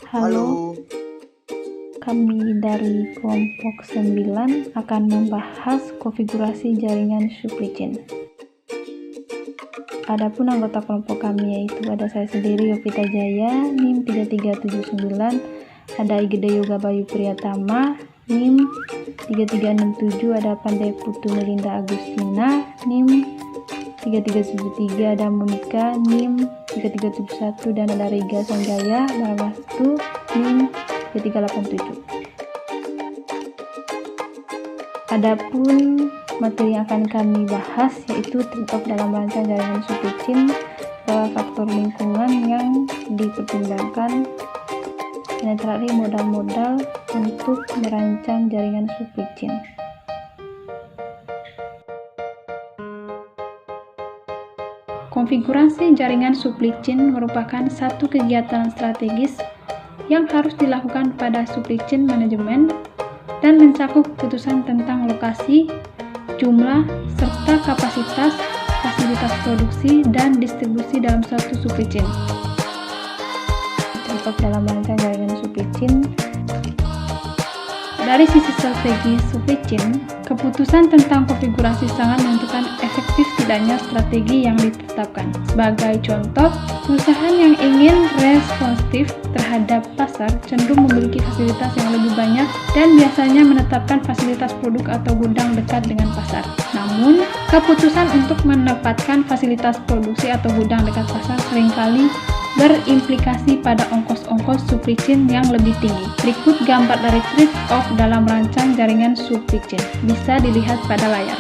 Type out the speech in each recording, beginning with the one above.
Halo, Halo, kami dari kelompok 9 akan membahas konfigurasi jaringan supply chain. Adapun anggota kelompok kami yaitu ada saya sendiri Yovita Jaya, NIM 3379, ada Igede Yoga Bayu Priyatama, NIM 3367, ada Pandai Putu Melinda Agustina, NIM 3373, ada Monika, NIM 3371, dan ada Riga Sanjaya Barawastu, NIM 3387. Adapun materi yang akan kami bahas yaitu tentang dalam merancang jaringan supply chain, faktor lingkungan yang dipertimbangkan, dan terakhir modal-modal untuk merancang jaringan supply chain. Konfigurasi jaringan supply chain merupakan satu kegiatan strategis yang harus dilakukan pada supply chain manajemen dan mencakup keputusan tentang lokasi, jumlah, serta kapasitas, fasilitas produksi, dan distribusi dalam suatu supply chain. Contoh dalam merancang jaringan supply chain, dari sisi strategi supply chain, keputusan tentang konfigurasi sangat menentukan efektif tidaknya strategi yang ditetapkan. Sebagai contoh, perusahaan yang ingin responsif terhadap pasar cenderung memiliki fasilitas yang lebih banyak dan biasanya menetapkan fasilitas produk atau gudang dekat dengan pasar. Namun, keputusan untuk menempatkan fasilitas produksi atau gudang dekat pasar seringkali berimplikasi pada ongkos-ongkos supply chain yang lebih tinggi. Berikut gambar dari trade-off dalam merancang jaringan supply chain. Bisa dilihat pada layar.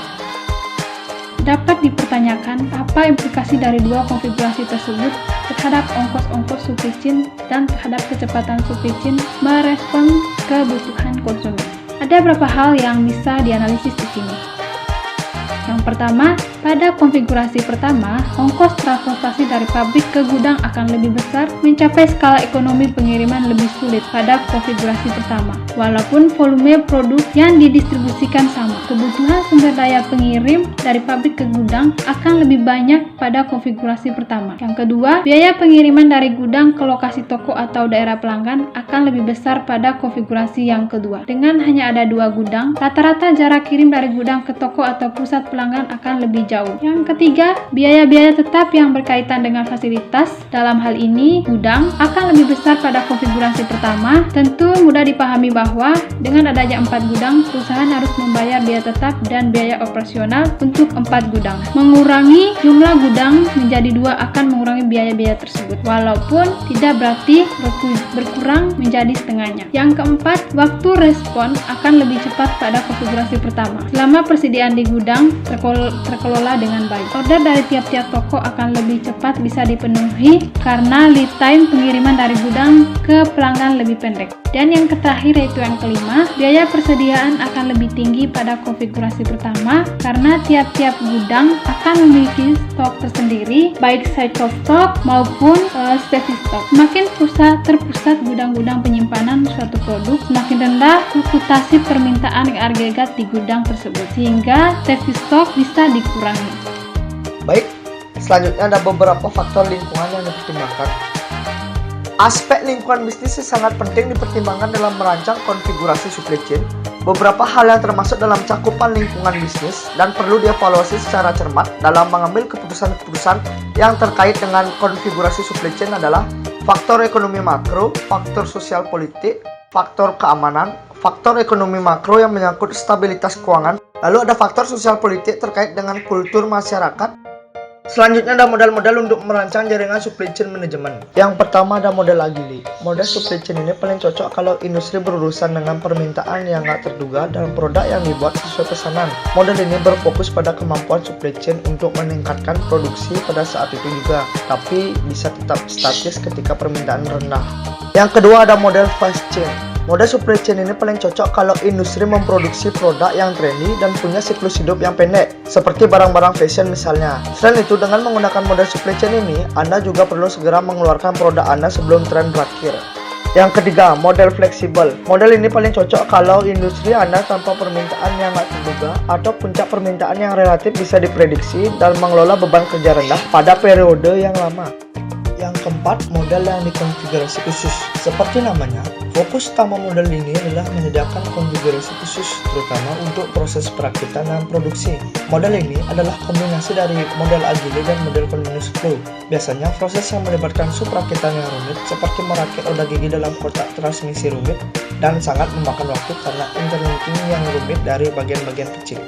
Dapat dipertanyakan apa implikasi dari dua konfigurasi tersebut terhadap ongkos-ongkos supply chain dan terhadap kecepatan supply chain merespon kebutuhan konsumen. Ada beberapa hal yang bisa dianalisis di sini. Yang pertama, pada konfigurasi pertama, ongkos transportasi dari pabrik ke gudang akan lebih besar, mencapai skala ekonomi pengiriman lebih sulit pada konfigurasi pertama. Walaupun volume produk yang didistribusikan sama, kebutuhan sumber daya pengirim dari pabrik ke gudang akan lebih banyak pada konfigurasi pertama. Yang kedua, biaya pengiriman dari gudang ke lokasi toko atau daerah pelanggan akan lebih besar pada konfigurasi yang kedua. Dengan hanya ada dua gudang, rata-rata jarak kirim dari gudang ke toko atau pusat pelanggan akan lebih jauh. Yang ketiga, biaya-biaya tetap yang berkaitan dengan fasilitas, dalam hal ini gudang, akan lebih besar pada konfigurasi pertama. Tentu mudah dipahami bahwa dengan adanya 4 gudang, perusahaan harus membayar biaya tetap dan biaya operasional untuk 4 gudang. Mengurangi jumlah gudang menjadi 2 akan mengurangi biaya-biaya tersebut, walaupun tidak berarti berkurang menjadi setengahnya. Yang keempat, waktu respon akan lebih cepat pada konfigurasi pertama. Selama persediaan di gudang terkelola dengan baik, order dari tiap-tiap toko akan lebih cepat bisa dipenuhi karena lead time pengiriman dari gudang ke pelanggan lebih pendek. Dan yang terakhir yaitu yang kelima, biaya persediaan akan lebih tinggi pada konfigurasi pertama karena tiap-tiap gudang akan memiliki stok tersendiri, baik side of stock maupun safety stock. Semakin terpusat gudang-gudang penyimpanan suatu produk, semakin rendah fluktuasi permintaan agregat di gudang tersebut, sehingga safety stock bisa dikurangi. baik. Selanjutnya ada beberapa faktor lingkungan yang dipertimbangkan. Aspek lingkungan bisnis sangat penting dipertimbangkan dalam merancang konfigurasi supply chain. Beberapa hal yang termasuk dalam cakupan lingkungan bisnis dan perlu dievaluasi secara cermat dalam mengambil keputusan-keputusan yang terkait dengan konfigurasi supply chain adalah faktor ekonomi makro, faktor sosial politik, faktor keamanan, faktor ekonomi makro yang menyangkut stabilitas keuangan, lalu ada faktor sosial politik terkait dengan kultur masyarakat. Selanjutnya ada modal-modal untuk merancang jaringan supply chain manajemen. Yang pertama ada model agile. Model supply chain ini paling cocok kalau industri berurusan dengan permintaan yang nggak terduga dan produk yang dibuat sesuai pesanan. Model ini berfokus pada kemampuan supply chain untuk meningkatkan produksi pada saat itu juga, tapi bisa tetap statis ketika permintaan rendah. Yang kedua ada model fast chain. Model supply chain ini paling cocok kalau industri memproduksi produk yang trendy dan punya siklus hidup yang pendek, seperti barang-barang fashion misalnya. Selain itu, dengan menggunakan model supply chain ini, Anda juga perlu segera mengeluarkan produk Anda sebelum tren berakhir. Yang ketiga, model fleksibel. Model ini paling cocok kalau industri Anda tanpa permintaan yang tak terduga atau puncak permintaan yang relatif bisa diprediksi dan mengelola beban kerja rendah pada periode yang lama. Yang keempat, model yang dikonfigurasi khusus. Seperti namanya, fokus utama model ini adalah menyediakan konfigurasi khusus, terutama untuk proses perakitan dan produksi. Model ini adalah kombinasi dari model agile dan model continuous flow. Biasanya, proses yang melibatkan suprakitan yang rumit, seperti merakit roda gigi dalam kotak transmisi rumit, dan sangat memakan waktu karena interlinking yang rumit dari bagian-bagian kecil.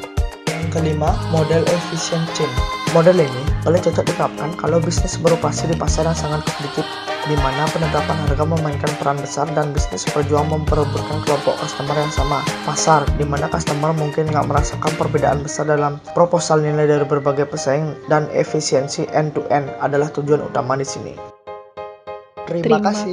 Yang kelima, model efficient chain. Model ini paling cocok diterapkan kalau bisnis beroperasi di pasar yang sangat kompetitif, di mana penetapan harga memainkan peran besar dan bisnis berjuang memperebutkan kelompok customer yang sama. Pasar, di mana customer mungkin nggak merasakan perbedaan besar dalam proposal nilai dari berbagai pesaing, dan efisiensi end-to-end adalah tujuan utama di sini. Terima kasih.